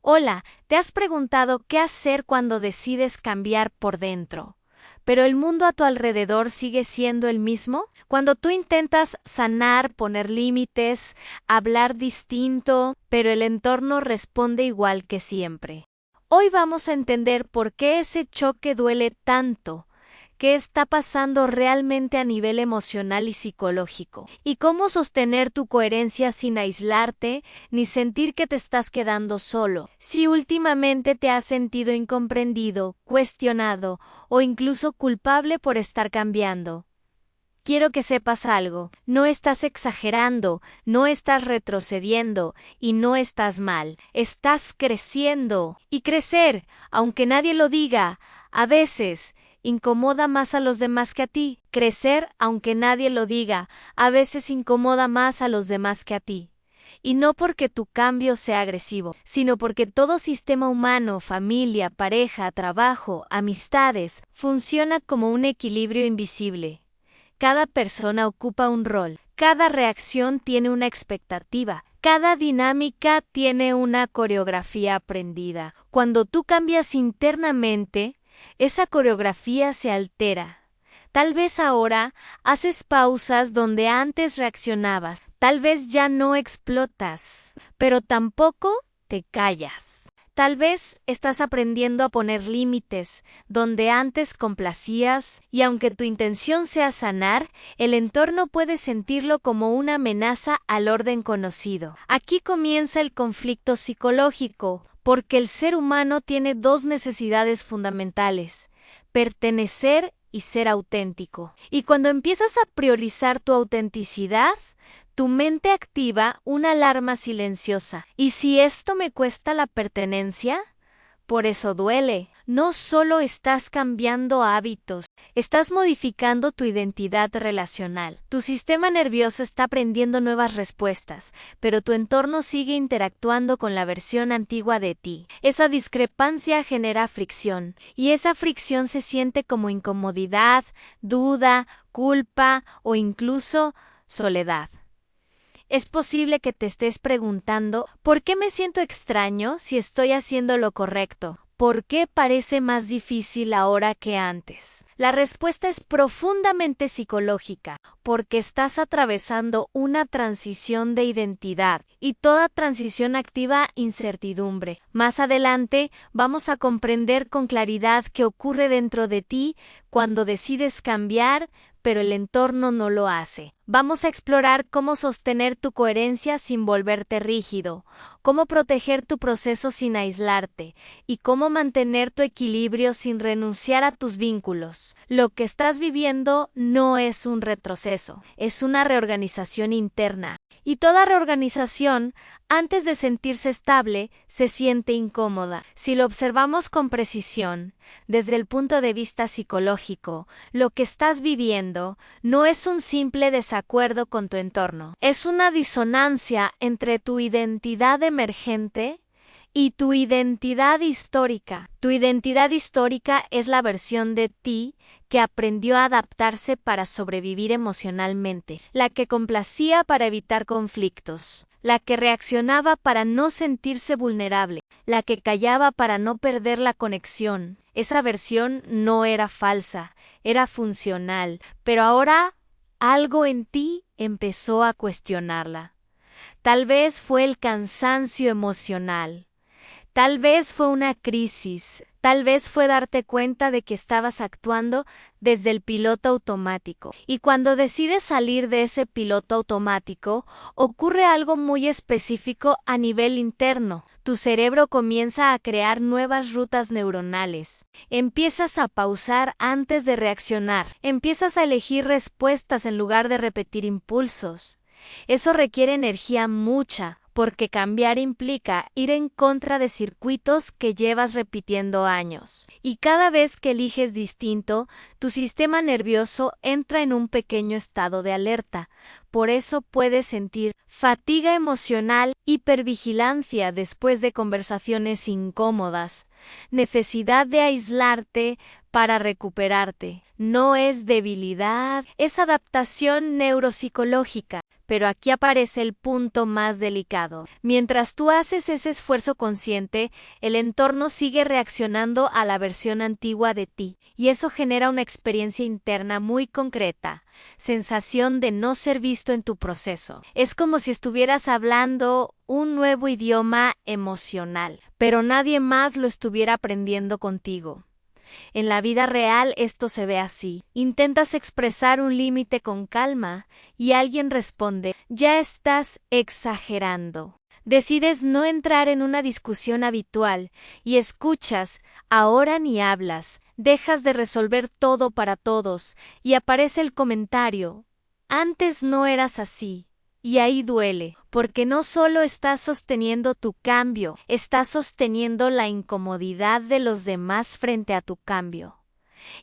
Hola, ¿te has preguntado qué hacer cuando decides cambiar por dentro, pero el mundo a tu alrededor sigue siendo el mismo? Cuando tú intentas sanar, poner límites, hablar distinto, pero el entorno responde igual que siempre. Hoy vamos a entender por qué ese choque duele tanto, qué está pasando realmente a nivel emocional y psicológico, y cómo sostener tu coherencia sin aislarte ni sentir que te estás quedando solo. Si últimamente te has sentido incomprendido, cuestionado o incluso culpable por estar cambiando, quiero que sepas algo: no estás exagerando, no estás retrocediendo y no estás mal. Estás creciendo. Y crecer, aunque nadie lo diga, a veces incomoda más a los demás que a ti. Crecer, aunque nadie lo diga, a veces incomoda más a los demás que a ti. Y no porque tu cambio sea agresivo, sino porque todo sistema humano, familia, pareja, trabajo, amistades, funciona como un equilibrio invisible. Cada persona ocupa un rol, cada reacción tiene una expectativa, cada dinámica tiene una coreografía aprendida. Cuando tú cambias internamente, esa coreografía se altera. Tal vez ahora haces pausas donde antes reaccionabas, tal vez ya no explotas, pero tampoco te callas. Tal vez estás aprendiendo a poner límites donde antes complacías, y aunque tu intención sea sanar, el entorno puede sentirlo como una amenaza al orden conocido. Aquí comienza el conflicto psicológico, porque el ser humano tiene dos necesidades fundamentales: pertenecer y ser auténtico. Y cuando empiezas a priorizar tu autenticidad, tu mente activa una alarma silenciosa. ¿Y si esto me cuesta la pertenencia? Por eso duele. No solo estás cambiando hábitos, estás modificando tu identidad relacional. Tu sistema nervioso está aprendiendo nuevas respuestas, pero tu entorno sigue interactuando con la versión antigua de ti. Esa discrepancia genera fricción, y esa fricción se siente como incomodidad, duda, culpa o incluso soledad. Es posible que te estés preguntando: ¿por qué me siento extraño si estoy haciendo lo correcto? ¿Por qué parece más difícil ahora que antes? La respuesta es profundamente psicológica, porque estás atravesando una transición de identidad, y toda transición activa incertidumbre. Más adelante vamos a comprender con claridad qué ocurre dentro de ti cuando decides cambiar, pero el entorno no lo hace. Vamos a explorar cómo sostener tu coherencia sin volverte rígido, cómo proteger tu proceso sin aislarte, y cómo mantener tu equilibrio sin renunciar a tus vínculos. Lo que estás viviendo no es un retroceso, es una reorganización interna. Y toda reorganización, antes de sentirse estable, se siente incómoda. Si lo observamos con precisión, desde el punto de vista psicológico, lo que estás viviendo no es un simple desacuerdo con tu entorno. Es una disonancia entre tu identidad emergente y tu identidad histórica. Tu identidad histórica es la versión de ti que aprendió a adaptarse para sobrevivir emocionalmente, la que complacía para evitar conflictos, la que reaccionaba para no sentirse vulnerable, la que callaba para no perder la conexión. Esa versión no era falsa, era funcional, pero ahora algo en ti empezó a cuestionarla. Tal vez fue el cansancio emocional. Tal vez fue una crisis, tal vez fue darte cuenta de que estabas actuando desde el piloto automático. Y cuando decides salir de ese piloto automático, ocurre algo muy específico a nivel interno. Tu cerebro comienza a crear nuevas rutas neuronales. Empiezas a pausar antes de reaccionar. Empiezas a elegir respuestas en lugar de repetir impulsos. Eso requiere energía mucha, porque cambiar implica ir en contra de circuitos que llevas repitiendo años. Y cada vez que eliges distinto, tu sistema nervioso entra en un pequeño estado de alerta, por eso puedes sentir fatiga emocional, hipervigilancia después de conversaciones incómodas, necesidad de aislarte para recuperarte. No es debilidad, es adaptación neuropsicológica. Pero aquí aparece el punto más delicado. Mientras tú haces ese esfuerzo consciente, el entorno sigue reaccionando a la versión antigua de ti, y eso genera una experiencia interna muy concreta, sensación de no ser visto en tu proceso. Es como si estuvieras hablando un nuevo idioma emocional, pero nadie más lo estuviera aprendiendo contigo. En la vida real esto se ve así. Intentas expresar un límite con calma y alguien responde, ya estás exagerando. Decides no entrar en una discusión habitual y escuchas, ahora ni hablas, dejas de resolver todo para todos y aparece el comentario, antes no eras así. Y ahí duele, porque no solo estás sosteniendo tu cambio, estás sosteniendo la incomodidad de los demás frente a tu cambio.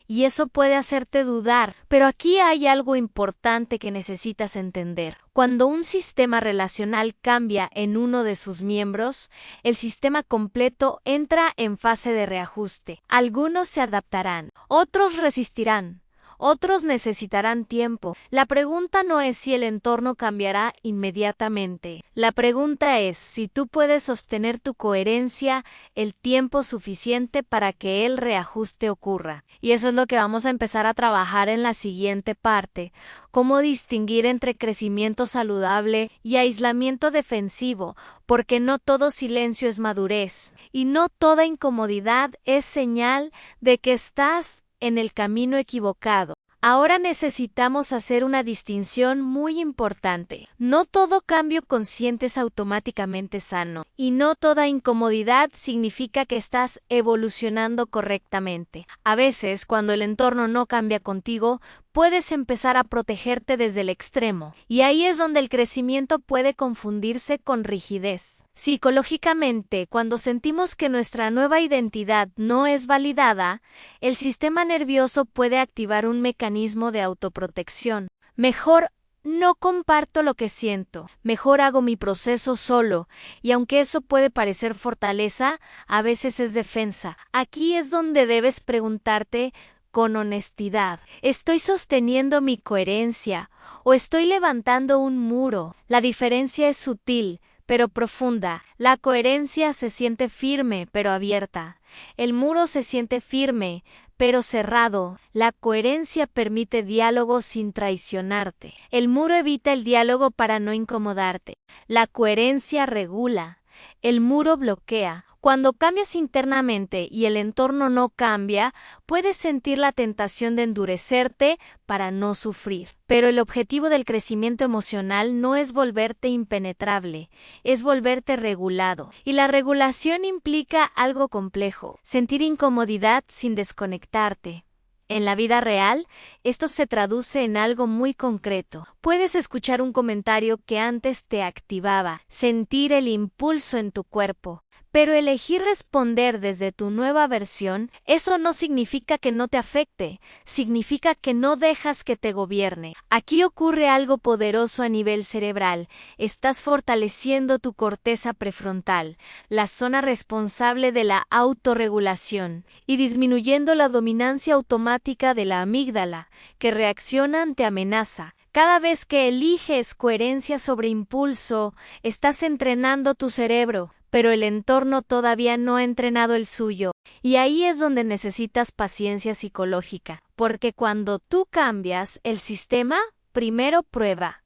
Y eso puede hacerte dudar, pero aquí hay algo importante que necesitas entender. Cuando un sistema relacional cambia en uno de sus miembros, el sistema completo entra en fase de reajuste. Algunos se adaptarán, otros resistirán. Otros necesitarán tiempo. La pregunta no es si el entorno cambiará inmediatamente. La pregunta es si tú puedes sostener tu coherencia el tiempo suficiente para que el reajuste ocurra. Y eso es lo que vamos a empezar a trabajar en la siguiente parte. Cómo distinguir entre crecimiento saludable y aislamiento defensivo, porque no todo silencio es madurez. Y no toda incomodidad es señal de que estás en el camino equivocado. Ahora necesitamos hacer una distinción muy importante. No todo cambio consciente es automáticamente sano, y no toda incomodidad significa que estás evolucionando correctamente. A veces, cuando el entorno no cambia contigo, puedes empezar a protegerte desde el extremo, y ahí es donde el crecimiento puede confundirse con rigidez. Psicológicamente, cuando sentimos que nuestra nueva identidad no es validada, el sistema nervioso puede activar un mecanismo de autoprotección. Mejor no comparto lo que siento, mejor hago mi proceso solo, y aunque eso puede parecer fortaleza, a veces es defensa. Aquí es donde debes preguntarte con honestidad, ¿estoy sosteniendo mi coherencia o estoy levantando un muro? La diferencia es sutil, pero profunda. La coherencia se siente firme, pero abierta. El muro se siente firme, pero cerrado. La coherencia permite diálogo sin traicionarte. El muro evita el diálogo para no incomodarte. La coherencia regula. El muro bloquea. Cuando cambias internamente y el entorno no cambia, puedes sentir la tentación de endurecerte para no sufrir. Pero el objetivo del crecimiento emocional no es volverte impenetrable, es volverte regulado. Y la regulación implica algo complejo, sentir incomodidad sin desconectarte. En la vida real, esto se traduce en algo muy concreto. Puedes escuchar un comentario que antes te activaba, sentir el impulso en tu cuerpo, pero elegir responder desde tu nueva versión, eso no significa que no te afecte, significa que no dejas que te gobierne. Aquí ocurre algo poderoso a nivel cerebral. Estás fortaleciendo tu corteza prefrontal, la zona responsable de la autorregulación, y disminuyendo la dominancia automática de la amígdala, que reacciona ante amenaza. Cada vez que eliges coherencia sobre impulso, estás entrenando tu cerebro, pero el entorno todavía no ha entrenado el suyo, y ahí es donde necesitas paciencia psicológica, porque cuando tú cambias, el sistema primero prueba.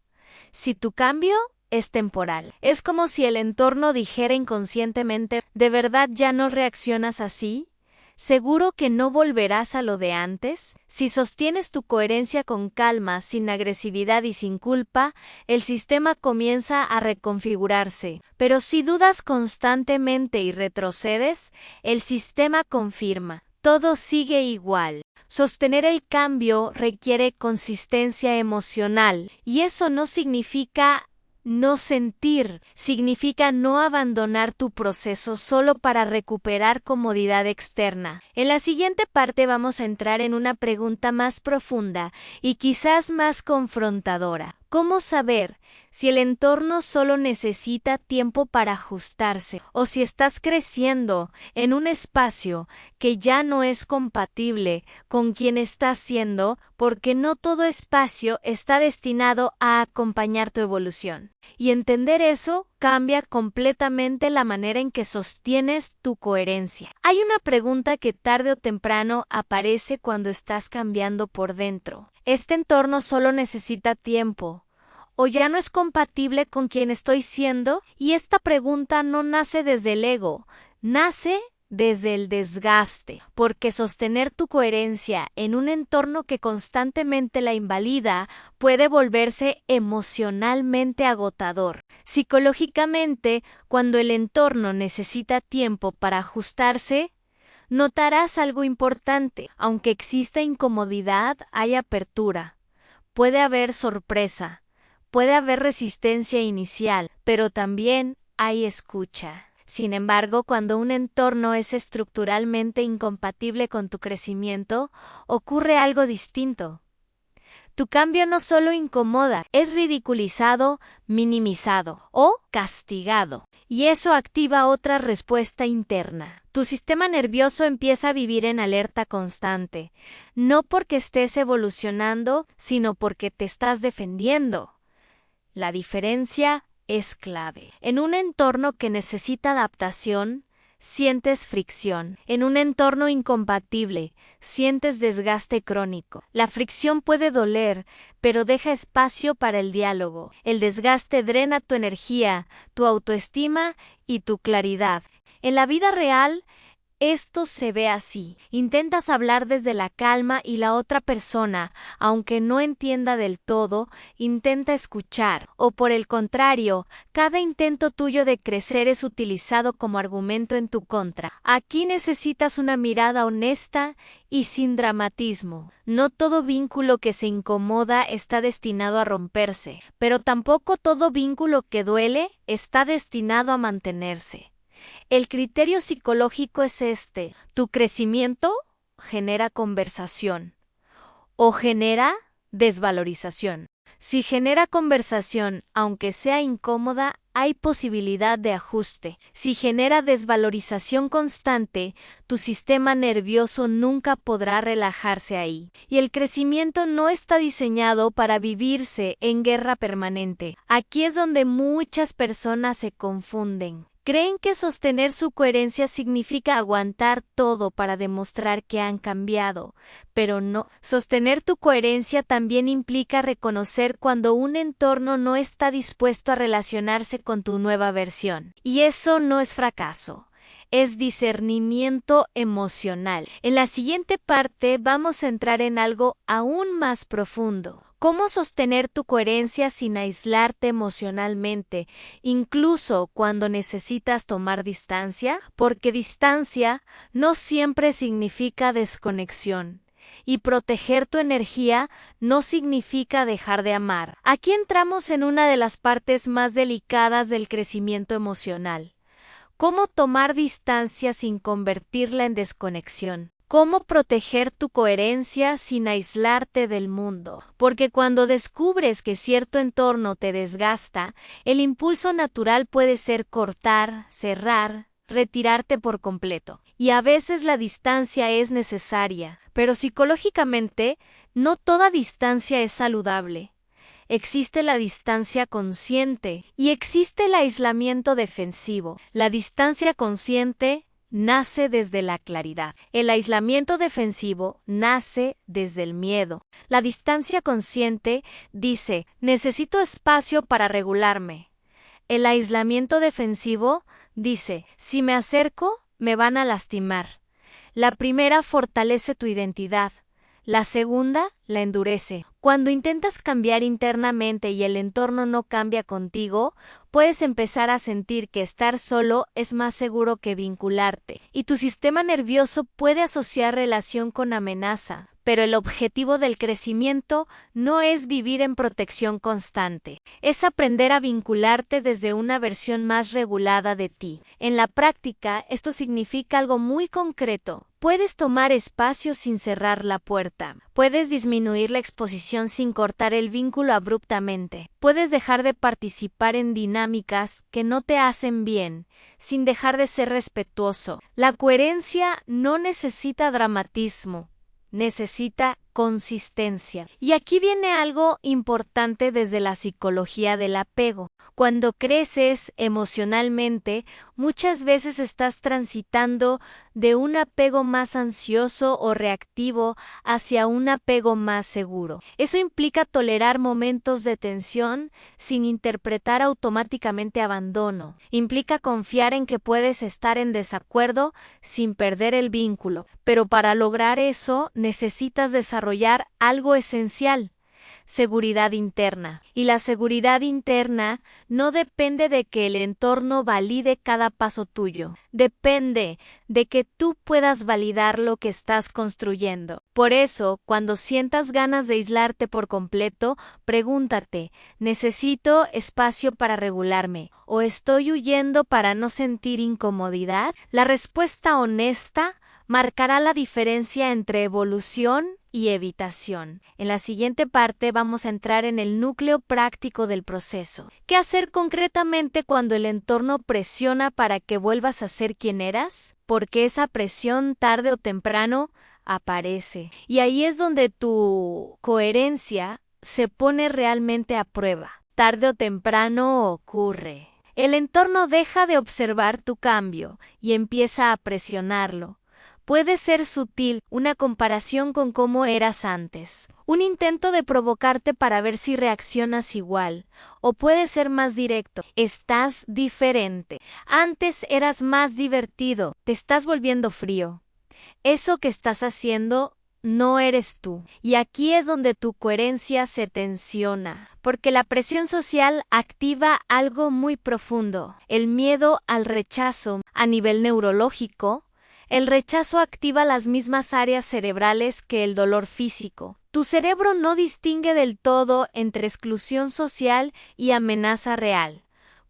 Si tu cambio es temporal, es como si el entorno dijera inconscientemente, ¿de verdad ya no reaccionas así? ¿Seguro que no volverás a lo de antes? Si sostienes tu coherencia con calma, sin agresividad y sin culpa, el sistema comienza a reconfigurarse. Pero si dudas constantemente y retrocedes, el sistema confirma. Todo sigue igual. Sostener el cambio requiere consistencia emocional, y eso no significa no sentir, significa no abandonar tu proceso solo para recuperar comodidad externa. En la siguiente parte vamos a entrar en una pregunta más profunda y quizás más confrontadora. ¿Cómo saber si el entorno solo necesita tiempo para ajustarse o si estás creciendo en un espacio que ya no es compatible con quien estás siendo, porque no todo espacio está destinado a acompañar tu evolución? Y entender eso cambia completamente la manera en que sostienes tu coherencia. Hay una pregunta que tarde o temprano aparece cuando estás cambiando por dentro. ¿Este entorno solo necesita tiempo o ya no es compatible con quien estoy siendo? Y esta pregunta no nace desde el ego, nace desde el desgaste, porque sostener tu coherencia en un entorno que constantemente la invalida puede volverse emocionalmente agotador. Psicológicamente, cuando el entorno necesita tiempo para ajustarse, notarás algo importante. Aunque exista incomodidad, hay apertura. Puede haber sorpresa, puede haber resistencia inicial, pero también hay escucha. Sin embargo, cuando un entorno es estructuralmente incompatible con tu crecimiento, ocurre algo distinto. Tu cambio no solo incomoda, es ridiculizado, minimizado o castigado. Y eso activa otra respuesta interna. Tu sistema nervioso empieza a vivir en alerta constante, no porque estés evolucionando, sino porque te estás defendiendo. La diferencia es clave. En un entorno que necesita adaptación, sientes fricción. En un entorno incompatible, sientes desgaste crónico. La fricción puede doler, pero deja espacio para el diálogo. El desgaste drena tu energía, tu autoestima y tu claridad. En la vida real, esto se ve así. Intentas hablar desde la calma y la otra persona, aunque no entienda del todo, intenta escuchar. O por el contrario, cada intento tuyo de crecer es utilizado como argumento en tu contra. Aquí necesitas una mirada honesta y sin dramatismo. No todo vínculo que se incomoda está destinado a romperse, pero tampoco todo vínculo que duele está destinado a mantenerse. El criterio psicológico es este: tu crecimiento genera conversación o genera desvalorización. Si genera conversación, aunque sea incómoda, hay posibilidad de ajuste. Si genera desvalorización constante, tu sistema nervioso nunca podrá relajarse ahí. Y el crecimiento no está diseñado para vivirse en guerra permanente. Aquí es donde muchas personas se confunden. Creen que sostener su coherencia significa aguantar todo para demostrar que han cambiado, pero no. Sostener tu coherencia también implica reconocer cuando un entorno no está dispuesto a relacionarse con tu nueva versión. Y eso no es fracaso, es discernimiento emocional. En la siguiente parte vamos a entrar en algo aún más profundo. ¿Cómo sostener tu coherencia sin aislarte emocionalmente, incluso cuando necesitas tomar distancia? Porque distancia no siempre significa desconexión. Y proteger tu energía no significa dejar de amar. Aquí entramos en una de las partes más delicadas del crecimiento emocional. ¿Cómo tomar distancia sin convertirla en desconexión? ¿Cómo proteger tu coherencia sin aislarte del mundo? Porque cuando descubres que cierto entorno te desgasta, el impulso natural puede ser cortar, cerrar, retirarte por completo. Y a veces la distancia es necesaria, pero psicológicamente no toda distancia es saludable. Existe la distancia consciente y existe el aislamiento defensivo. La distancia consciente nace desde la claridad. El aislamiento defensivo nace desde el miedo. La distancia consciente dice: necesito espacio para regularme. El aislamiento defensivo dice: si me acerco, me van a lastimar. La primera fortalece tu identidad. La segunda la endurece. Cuando intentas cambiar internamente y el entorno no cambia contigo, puedes empezar a sentir que estar solo es más seguro que vincularte. Y tu sistema nervioso puede asociar relación con amenaza, pero el objetivo del crecimiento no es vivir en protección constante, es aprender a vincularte desde una versión más regulada de ti. En la práctica, esto significa algo muy concreto. Puedes tomar espacio sin cerrar la puerta. Puedes disminuir la exposición sin cortar el vínculo abruptamente. Puedes dejar de participar en dinámicas que no te hacen bien, sin dejar de ser respetuoso. La coherencia no necesita dramatismo, necesita consistencia. Y aquí viene algo importante desde la psicología del apego. Cuando creces emocionalmente, muchas veces estás transitando de un apego más ansioso o reactivo hacia un apego más seguro. Eso implica tolerar momentos de tensión sin interpretar automáticamente abandono. Implica confiar en que puedes estar en desacuerdo sin perder el vínculo. Pero para lograr eso, necesitas desarrollar algo esencial: seguridad interna. Y la seguridad interna no depende de que el entorno valide cada paso tuyo. Depende de que tú puedas validar lo que estás construyendo. Por eso, cuando sientas ganas de aislarte por completo, pregúntate: ¿necesito espacio para regularme? ¿O estoy huyendo para no sentir incomodidad? La respuesta honesta marcará la diferencia entre evolución y evitación. En la siguiente parte vamos a entrar en el núcleo práctico del proceso. ¿Qué hacer concretamente cuando el entorno presiona para que vuelvas a ser quien eras? Porque esa presión tarde o temprano aparece. Y ahí es donde tu coherencia se pone realmente a prueba. Tarde o temprano ocurre. El entorno deja de observar tu cambio y empieza a presionarlo. Puede ser sutil, una comparación con cómo eras antes, un intento de provocarte para ver si reaccionas igual, o puede ser más directo: estás diferente. Antes eras más divertido, te estás volviendo frío. Eso que estás haciendo no eres tú. Y aquí es donde tu coherencia se tensiona, porque la presión social activa algo muy profundo: el miedo al rechazo. A nivel neurológico, el rechazo activa las mismas áreas cerebrales que el dolor físico. Tu cerebro no distingue del todo entre exclusión social y amenaza real.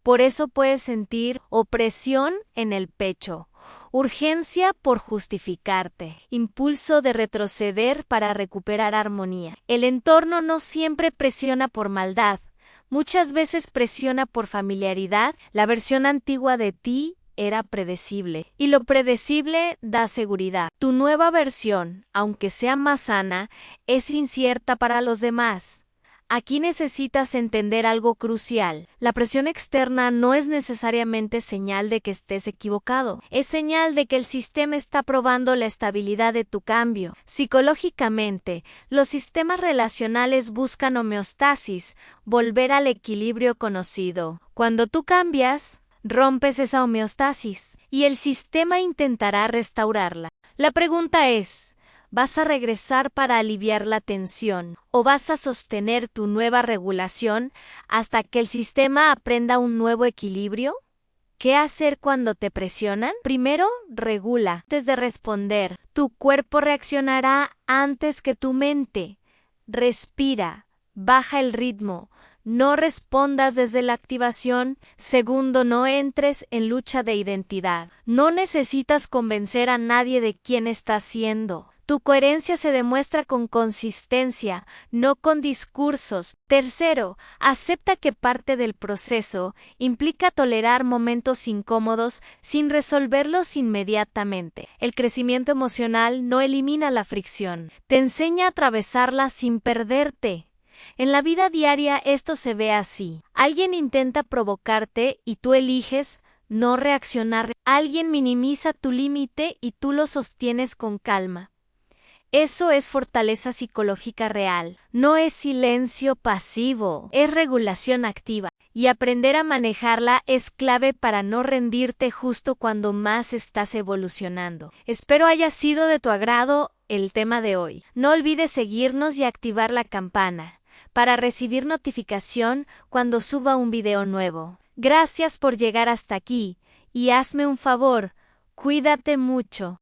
Por eso puedes sentir opresión en el pecho, urgencia por justificarte, impulso de retroceder para recuperar armonía. El entorno no siempre presiona por maldad. Muchas veces presiona por familiaridad. La versión antigua de ti era predecible, y lo predecible da seguridad. Tu nueva versión, aunque sea más sana, es incierta para los demás. Aquí necesitas entender algo crucial: la presión externa no es necesariamente señal de que estés equivocado, es señal de que el sistema está probando la estabilidad de tu cambio. Psicológicamente, los sistemas relacionales buscan homeostasis, volver al equilibrio conocido. Cuando tú cambias, rompes esa homeostasis y el sistema intentará restaurarla. La pregunta es: ¿vas a regresar para aliviar la tensión o vas a sostener tu nueva regulación hasta que el sistema aprenda un nuevo equilibrio? ¿Qué hacer cuando te presionan? Primero, regula. Antes de responder, tu cuerpo reaccionará antes que tu mente. Respira, baja el ritmo. No respondas desde la activación. Segundo, no entres en lucha de identidad. No necesitas convencer a nadie de quién estás siendo. Tu coherencia se demuestra con consistencia, no con discursos. Tercero, acepta que parte del proceso implica tolerar momentos incómodos sin resolverlos inmediatamente. El crecimiento emocional no elimina la fricción, te enseña a atravesarla sin perderte. En la vida diaria esto se ve así. Alguien intenta provocarte y tú eliges no reaccionar. Alguien minimiza tu límite y tú lo sostienes con calma. Eso es fortaleza psicológica real. No es silencio pasivo, es regulación activa. Y aprender a manejarla es clave para no rendirte justo cuando más estás evolucionando. Espero haya sido de tu agrado el tema de hoy. No olvides seguirnos y activar la campana para recibir notificación cuando suba un video nuevo. Gracias por llegar hasta aquí y hazme un favor, cuídate mucho.